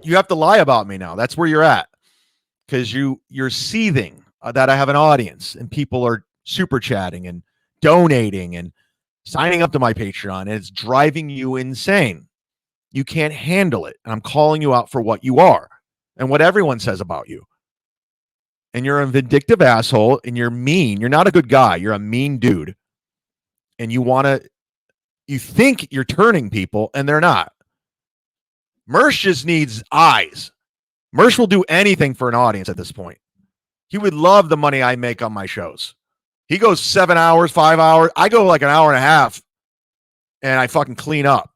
You have to lie about me now. That's where you're at. Because you're seething that I have an audience and people are super chatting and donating and signing up to my Patreon, and it's driving you insane. You can't handle it. And I'm calling you out for what you are and what everyone says about you. And you're a vindictive asshole and you're mean. You're not a good guy. You're a mean dude. And you think you're turning people and they're not. Mersh just needs eyes. Mersh will do anything for an audience at this point. He would love the money I make on my shows. He goes 7 hours, 5 hours. I go like an hour and a half and I fucking clean up.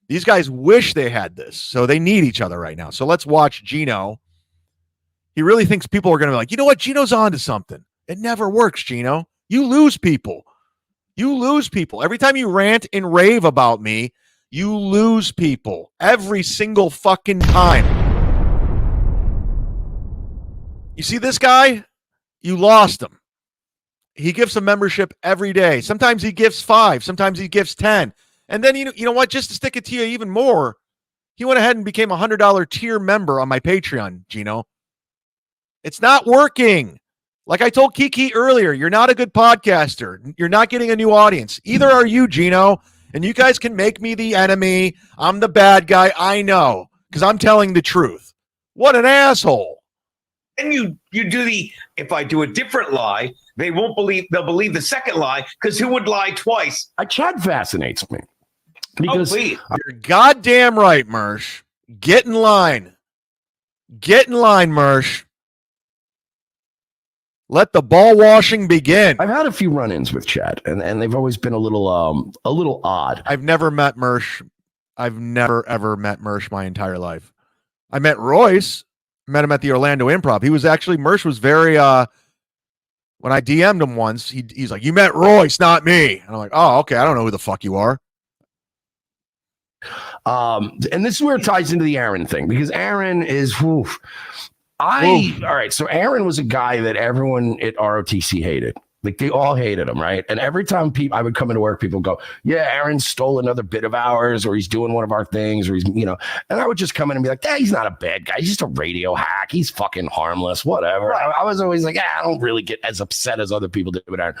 These guys wish they had this. So they need each other right now. So let's watch Geno. He really thinks people are going to be like, you know what? Geno's on to something. It never works, Geno. You lose people. You lose people. Every time you rant and rave about me, you lose people. Every single fucking time. You see this guy? You lost him. He gives a membership every day. Sometimes he gives 5. Sometimes he gives 10. And then, you know what? Just to stick it to you even more, he went ahead and became a $100 tier member on my Patreon, Geno. It's not working. Like I told Kiki earlier, you're not a good podcaster. You're not getting a new audience. Either are you, Geno. And you guys can make me the enemy. I'm the bad guy. I know. Because I'm telling the truth. What an asshole. And you do if I do a different lie, they won't believe, they'll believe the second lie, because who would lie twice? Chad fascinates me. Because you're goddamn right, Mersh. Get in line. Get in line, Mersh. Let the ball washing begin. I've had a few run-ins with Chad, and they've always been a little odd. I've never met Mersh. I've never, ever met Mersh my entire life. I met Royce. Met him at the Orlando Improv. Mersh was very, when I DM'd him once, he's like, you met Royce, not me. And I'm like, oh, okay, I don't know who the fuck you are. And this is where it ties into the Aaron thing, because Aaron is, all right, so Aaron was a guy that everyone at ROTC hated. Like, they all hated him, right? And every time I would come into work, people go, yeah, Aaron stole another bit of ours, or he's doing one of our things, or he's, and I would just come in and be like, he's not a bad guy. He's just a radio hack. He's fucking harmless, whatever. I was always like, I don't really get as upset as other people did with Aaron.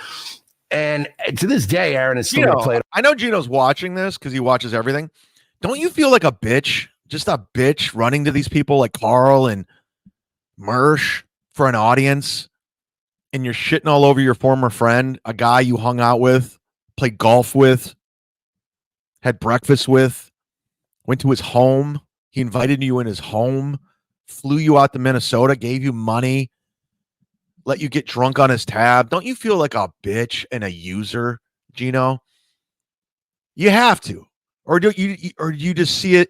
And to this day, Aaron is still going to play. I know Geno's watching this because he watches everything. Don't you feel like a bitch? Just a bitch running to these people like Carl and Mersh for an audience? And you're shitting all over your former friend, a guy you hung out with, played golf with, had breakfast with, went to his home. He invited you in his home, flew you out to Minnesota, gave you money, let you get drunk on his tab. Don't you feel like a bitch and a user, Geno? You have to. Or do you just see it?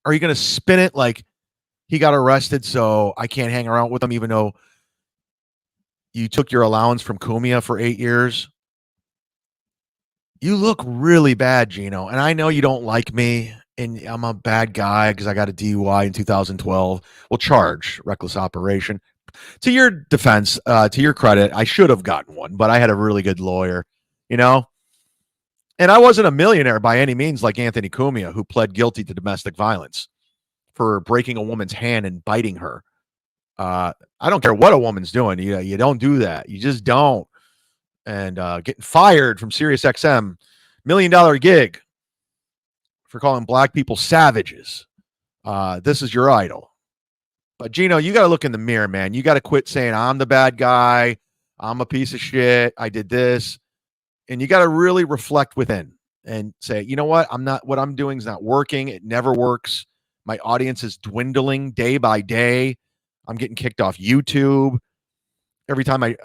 Are you going to spin it like he got arrested, so I can't hang around with him even though you took your allowance from Cumia for 8 years? You look really bad, Geno. And I know you don't like me, and I'm a bad guy because I got a DUI in 2012. Well, charge reckless operation. To your defense, to your credit, I should have gotten one, but I had a really good lawyer, And I wasn't a millionaire by any means like Anthony Cumia, who pled guilty to domestic violence for breaking a woman's hand and biting her. I don't care what a woman's doing. You don't do that. You just don't. And getting fired from SiriusXM, $1 million gig for calling black people savages. This is your idol. But Geno, you got to look in the mirror, man. You got to quit saying I'm the bad guy. I'm a piece of shit. I did this. And you got to really reflect within and say, you know what? What I'm doing is not working. It never works. My audience is dwindling day by day. I'm getting kicked off YouTube. Every time I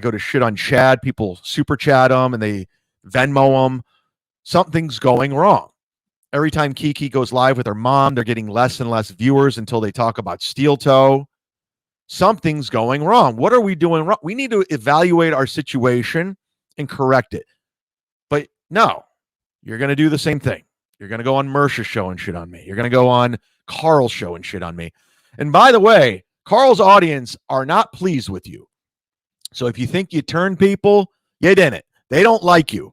go to shit on Chad, people super chat him and they Venmo him. Something's going wrong. Every time Kiki goes live with her mom, they're getting less and less viewers until they talk about steel toe. Something's going wrong. What are we doing wrong? We need to evaluate our situation and correct it. But no, you're going to do the same thing. You're going to go on Mersh's show and shit on me. You're going to go on Carl's show and shit on me. And by the way, Carl's audience are not pleased with you. So if you think you turn people, you didn't. They don't like you.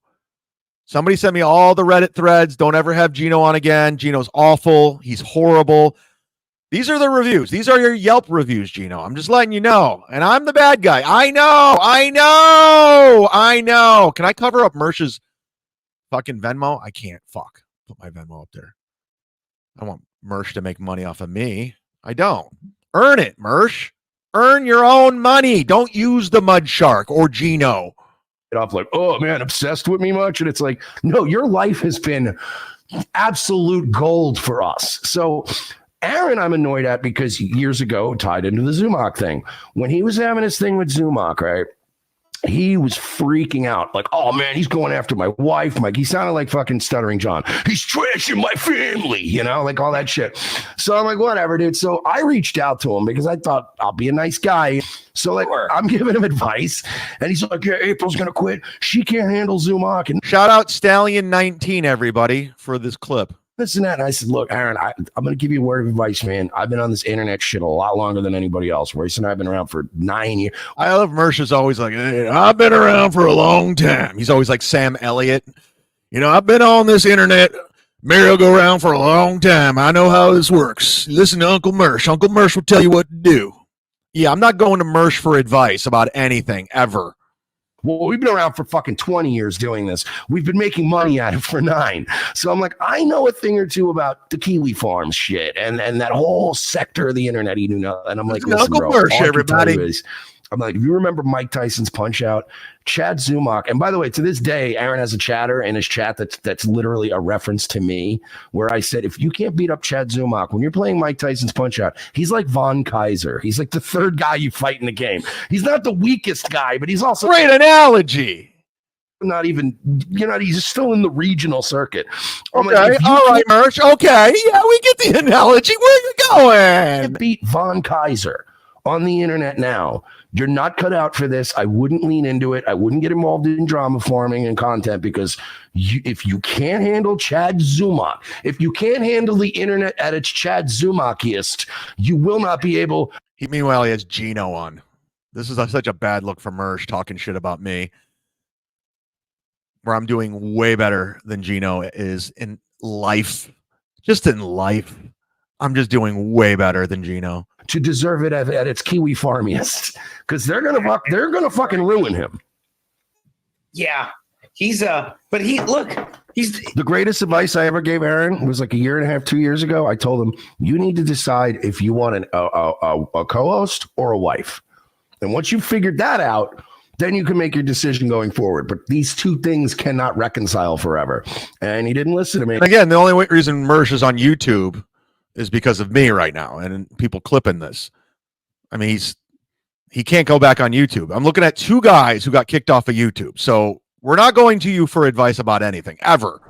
Somebody sent me all the Reddit threads. Don't ever have Geno on again. Geno's awful. He's horrible. These are the reviews. These are your Yelp reviews, Geno. I'm just letting you know. And I'm the bad guy. I know. Can I cover up Mersh's fucking Venmo? I can't. Fuck. Put my Venmo up there. I want Mersh to make money off of me. I don't. Earn it, Mersh. Earn your own money. Don't use the Mud Shark or Geno. Off like, oh man, obsessed with me much? And it's like, no, your life has been absolute gold for us. So Aaron, I'm annoyed at because years ago tied into the Zumock thing. When he was having his thing with Zumock, right? He was freaking out, like, oh man, he's going after my wife. Like, he sounded like fucking Stuttering John. He's trashing my family, you know, like all that shit. So I'm like, whatever, dude. So I reached out to him because I thought I'll be a nice guy. So like, I'm giving him advice, and he's like, yeah, April's gonna quit. She can't handle Zumock. And shout out Stallion19, everybody, for this clip. This and that. And I said, look, Aaron, I'm going to give you a word of advice, man. I've been on this internet shit a lot longer than anybody else. Royce and I have been around for 9 years. I love Mersh is always like, hey, I've been around for a long time. He's always like Sam Elliott. You know, I've been on this internet merry-go-round for a long time. I know how this works. Listen to Uncle Mersh. Uncle Mersh will tell you what to do. Yeah, I'm not going to Mersh for advice about anything, ever. Well, we've been around for fucking 20 years doing this. We've been making money at it for 9. So I'm like, I know a thing or two about the Kiwi Farms shit and that whole sector of the internet. You know, and I'm like, listen, Uncle bro, Mersh, everybody. I'm like, if you remember Mike Tyson's Punch Out, Chad Zumock, and by the way, to this day, Aaron has a chatter in his chat that's literally a reference to me, where I said, if you can't beat up Chad Zumock when you're playing Mike Tyson's Punch Out, he's like Von Kaiser. He's like the third guy you fight in the game. He's not the weakest guy, but he's also great analogy. Not even, you know, he's still in the regional circuit. I'm okay, like, all right, Mersh. Okay, yeah, we get the analogy. Where are you going? Beat Von Kaiser on the internet now. You're not cut out for this. I wouldn't lean into it. I wouldn't get involved in drama farming and content because if you can't handle Chad Zumock, if you can't handle the internet at its Chad Zumockiest, you will not be able. Meanwhile, he has Geno on. This is such a bad look for Mersh talking shit about me, where I'm doing way better than Geno is in life. Just in life, I'm just doing way better than Geno. To deserve it at its Kiwi Farmiest, because they're gonna fucking ruin him. Yeah, he's the greatest advice I ever gave Aaron was like 1.5 years, 2 years ago. I told him, you need to decide if you want a co-host or a wife, and once you figured that out, then you can make your decision going forward. But these two things cannot reconcile forever. And he didn't listen to me. Again, the only reason Mersh is on YouTube is because of me right now and people clipping this. I mean, he can't go back on YouTube. I'm looking at 2 guys who got kicked off of YouTube. So we're not going to you for advice about anything, ever.